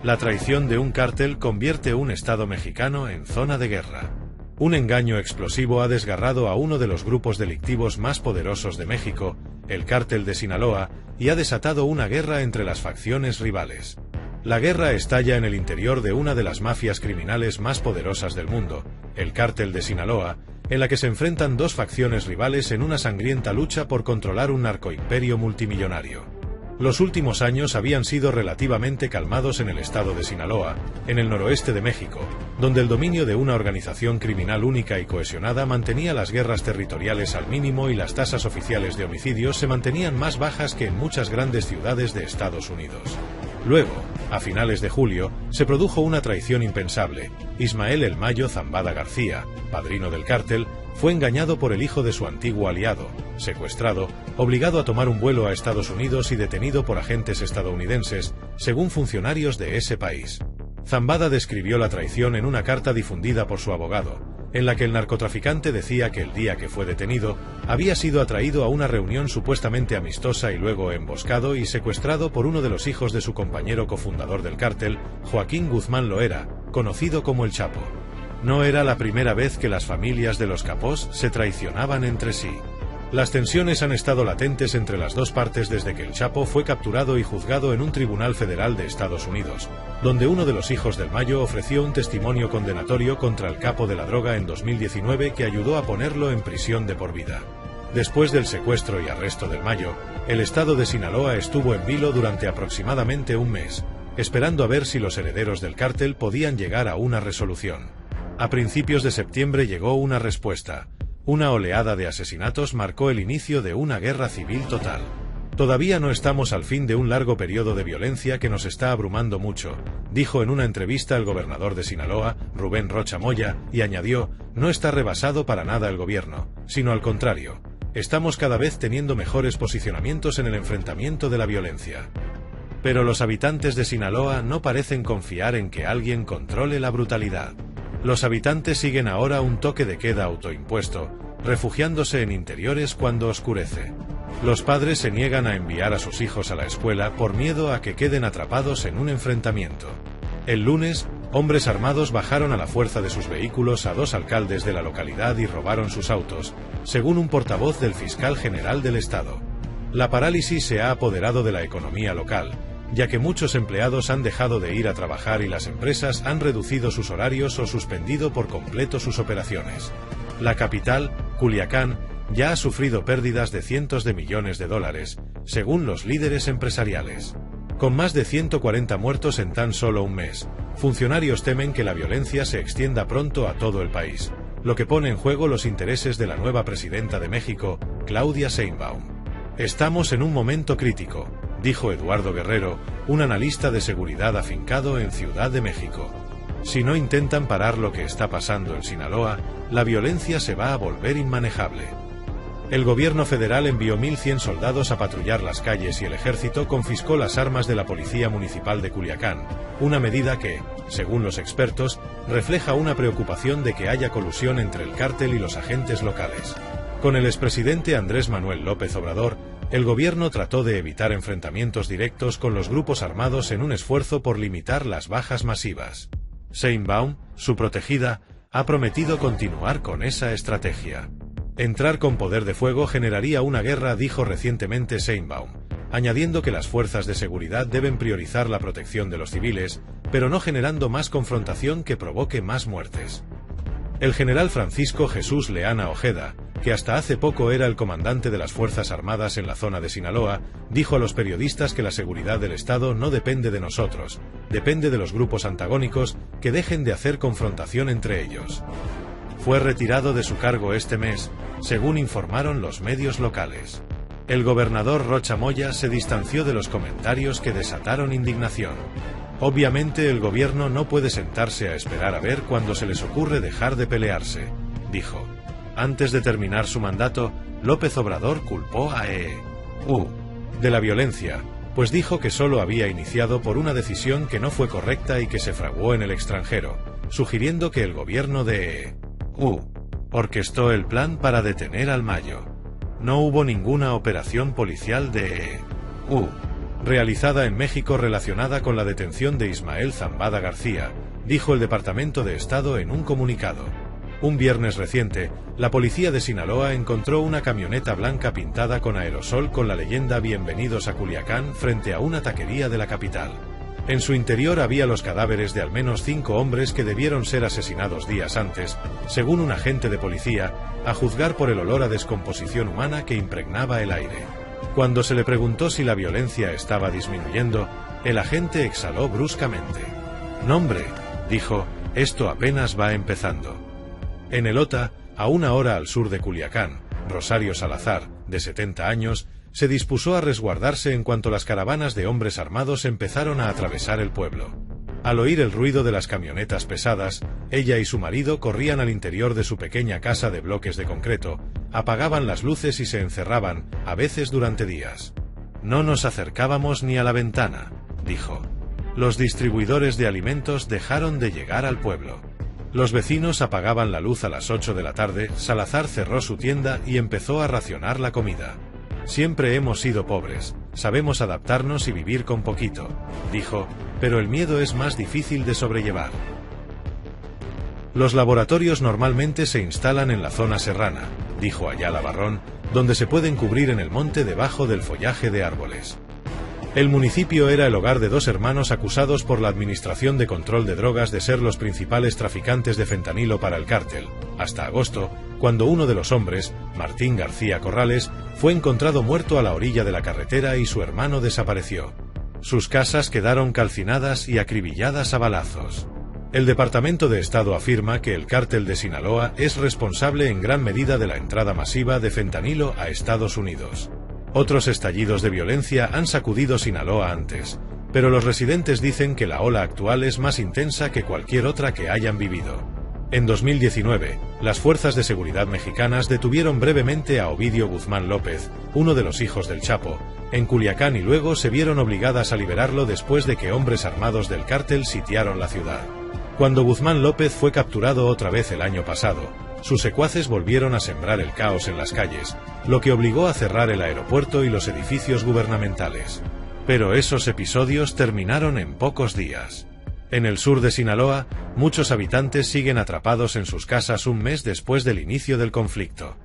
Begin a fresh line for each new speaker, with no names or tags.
La traición de un cártel convierte un estado mexicano en zona de guerra. Un engaño explosivo ha desgarrado a uno de los grupos delictivos más poderosos de México, el Cártel de Sinaloa, y ha desatado una guerra entre las facciones rivales. La guerra estalla en el interior de una de las mafias criminales más poderosas del mundo, el Cártel de Sinaloa, en la que se enfrentan dos facciones rivales en una sangrienta lucha por controlar un narcoimperio multimillonario. Los últimos años habían sido relativamente calmados en el estado de Sinaloa, en el noroeste de México, donde el dominio de una organización criminal única y cohesionada mantenía las guerras territoriales al mínimo y las tasas oficiales de homicidios se mantenían más bajas que en muchas grandes ciudades de Estados Unidos. Luego, a finales de julio, se produjo una traición impensable. Ismael El Mayo Zambada García, padrino del cártel, fue engañado por el hijo de su antiguo aliado, secuestrado, obligado a tomar un vuelo a Estados Unidos y detenido por agentes estadounidenses, según funcionarios de ese país. Zambada describió la traición en una carta difundida por su abogado, en la que el narcotraficante decía que el día que fue detenido, había sido atraído a una reunión supuestamente amistosa y luego emboscado y secuestrado por uno de los hijos de su compañero cofundador del cártel, Joaquín Guzmán Loera, conocido como El Chapo. No era la primera vez que las familias de los capós se traicionaban entre sí. Las tensiones han estado latentes entre las dos partes desde que El Chapo fue capturado y juzgado en un tribunal federal de Estados Unidos, donde uno de los hijos del Mayo ofreció un testimonio condenatorio contra el capo de la droga en 2019 que ayudó a ponerlo en prisión de por vida. Después del secuestro y arresto del Mayo, el estado de Sinaloa estuvo en vilo durante aproximadamente un mes, esperando a ver si los herederos del cártel podían llegar a una resolución. A principios de septiembre llegó una respuesta. Una oleada de asesinatos marcó el inicio de una guerra civil total. Todavía no estamos al fin de un largo periodo de violencia que nos está abrumando mucho, dijo en una entrevista el gobernador de Sinaloa, Rubén Rocha Moya, y añadió, no está rebasado para nada el gobierno, sino al contrario, estamos cada vez teniendo mejores posicionamientos en el enfrentamiento de la violencia. Pero los habitantes de Sinaloa no parecen confiar en que alguien controle la brutalidad. Los habitantes siguen ahora un toque de queda autoimpuesto, refugiándose en interiores cuando oscurece. Los padres se niegan a enviar a sus hijos a la escuela por miedo a que queden atrapados en un enfrentamiento. El lunes, hombres armados bajaron a la fuerza de sus vehículos a dos alcaldes de la localidad y robaron sus autos, según un portavoz del fiscal general del estado. La parálisis se ha apoderado de la economía local, ya que muchos empleados han dejado de ir a trabajar y las empresas han reducido sus horarios o suspendido por completo sus operaciones. La capital, Culiacán, ya ha sufrido pérdidas de cientos de millones de dólares, según los líderes empresariales. Con más de 140 muertos en tan solo un mes, funcionarios temen que la violencia se extienda pronto a todo el país, lo que pone en juego los intereses de la nueva presidenta de México, Claudia Sheinbaum. Estamos en un momento crítico, dijo Eduardo Guerrero, un analista de seguridad afincado en Ciudad de México. Si no intentan parar lo que está pasando en Sinaloa, la violencia se va a volver inmanejable. El gobierno federal envió 1.100 soldados a patrullar las calles y el ejército confiscó las armas de la policía municipal de Culiacán, una medida que, según los expertos, refleja una preocupación de que haya colusión entre el cártel y los agentes locales. Con el expresidente Andrés Manuel López Obrador, el gobierno trató de evitar enfrentamientos directos con los grupos armados en un esfuerzo por limitar las bajas masivas. Sheinbaum, su protegida, ha prometido continuar con esa estrategia. Entrar con poder de fuego generaría una guerra, dijo recientemente Sheinbaum, añadiendo que las fuerzas de seguridad deben priorizar la protección de los civiles, pero no generando más confrontación que provoque más muertes. El general Francisco Jesús Leana Ojeda, que hasta hace poco era el comandante de las Fuerzas Armadas en la zona de Sinaloa, dijo a los periodistas que la seguridad del Estado no depende de nosotros, depende de los grupos antagónicos que dejen de hacer confrontación entre ellos. Fue retirado de su cargo este mes, según informaron los medios locales. El gobernador Rocha Moya se distanció de los comentarios que desataron indignación. Obviamente el gobierno no puede sentarse a esperar a ver cuándo se les ocurre dejar de pelearse, dijo. Antes de terminar su mandato, López Obrador culpó a EU de la violencia, pues dijo que solo había iniciado por una decisión que no fue correcta y que se fraguó en el extranjero, sugiriendo que el gobierno de EU orquestó el plan para detener al Mayo. No hubo ninguna operación policial de EU. realizada en México relacionada con la detención de Ismael Zambada García, dijo el Departamento de Estado en un comunicado. Un viernes reciente, la policía de Sinaloa encontró una camioneta blanca pintada con aerosol con la leyenda Bienvenidos a Culiacán frente a una taquería de la capital. En su interior había los cadáveres de al menos 5 hombres que debieron ser asesinados días antes, según un agente de policía, a juzgar por el olor a descomposición humana que impregnaba el aire. Cuando se le preguntó si la violencia estaba disminuyendo, el agente exhaló bruscamente. «No, hombre», dijo, «esto apenas va empezando». En Elota, a 1 hora al sur de Culiacán, Rosario Salazar, de 70 años, se dispuso a resguardarse en cuanto las caravanas de hombres armados empezaron a atravesar el pueblo. Al oír el ruido de las camionetas pesadas, ella y su marido corrían al interior de su pequeña casa de bloques de concreto, apagaban las luces y se encerraban, a veces durante días. «No nos acercábamos ni a la ventana», dijo. Los distribuidores de alimentos dejaron de llegar al pueblo. Los vecinos apagaban la luz a las 8 de la tarde, Salazar cerró su tienda y empezó a racionar la comida. «Siempre hemos sido pobres, sabemos adaptarnos y vivir con poquito», dijo, «pero el miedo es más difícil de sobrellevar». Los laboratorios normalmente se instalan en la zona serrana, dijo Ayala Barrón, donde se pueden cubrir en el monte debajo del follaje de árboles. El municipio era el hogar de 2 hermanos acusados por la Administración de Control de Drogas de ser los principales traficantes de fentanilo para el cártel, hasta agosto, cuando uno de los hombres, Martín García Corrales, fue encontrado muerto a la orilla de la carretera y su hermano desapareció. Sus casas quedaron calcinadas y acribilladas a balazos. El Departamento de Estado afirma que el cártel de Sinaloa es responsable en gran medida de la entrada masiva de fentanilo a Estados Unidos. Otros estallidos de violencia han sacudido Sinaloa antes, pero los residentes dicen que la ola actual es más intensa que cualquier otra que hayan vivido. En 2019, las fuerzas de seguridad mexicanas detuvieron brevemente a Ovidio Guzmán López, uno de los hijos del Chapo, en Culiacán y luego se vieron obligadas a liberarlo después de que hombres armados del cártel sitiaron la ciudad. Cuando Guzmán López fue capturado otra vez el año pasado, sus secuaces volvieron a sembrar el caos en las calles, lo que obligó a cerrar el aeropuerto y los edificios gubernamentales. Pero esos episodios terminaron en pocos días. En el sur de Sinaloa, muchos habitantes siguen atrapados en sus casas un mes después del inicio del conflicto.